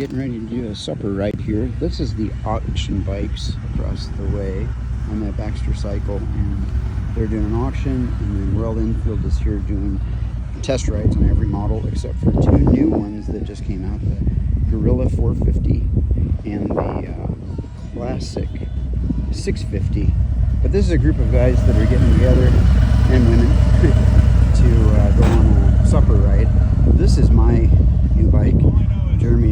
getting ready to do a supper right here. This is the auction bikes across the way. I'm at Baxter Cycle, and they're doing an auction, and then Royal Enfield is here doing test rides on every model except for two new ones that just came out, the Gorilla 450 and the Classic 650. But this is a group of guys that are getting together, and women, to go on a supper ride. This is my new bike. Jeremy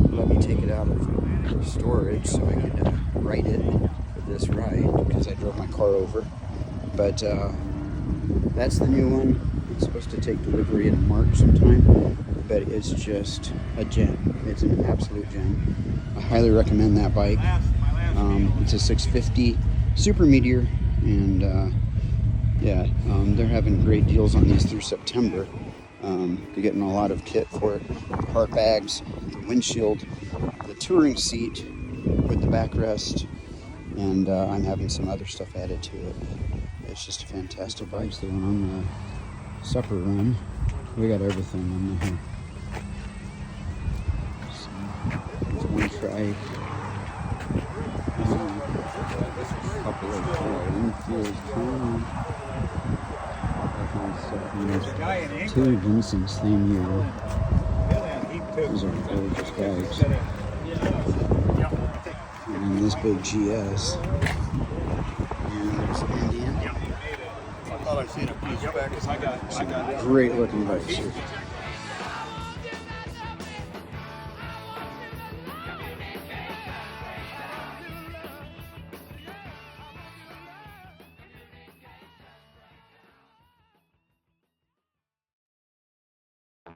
let me take it out of storage so I could ride it for this ride because I drove my car over. But that's the new one. It's supposed to take delivery in March sometime, but it's just a gem. It's an absolute gem. I highly recommend that bike. It's a 650 Super Meteor, and they're having great deals on these through September. They're getting a lot of kit for it. The hard bags, the windshield, the touring seat with the backrest, and I'm having some other stuff added to it. It's just a fantastic bike. So on the supper run, we got everything on here. So, there's one trike. A couple of Royal Enfields. Two Vincents, same year. These are gorgeous bikes. And this big GS. And there's Indian. I thought I seen a piece back. I got great looking bikes here.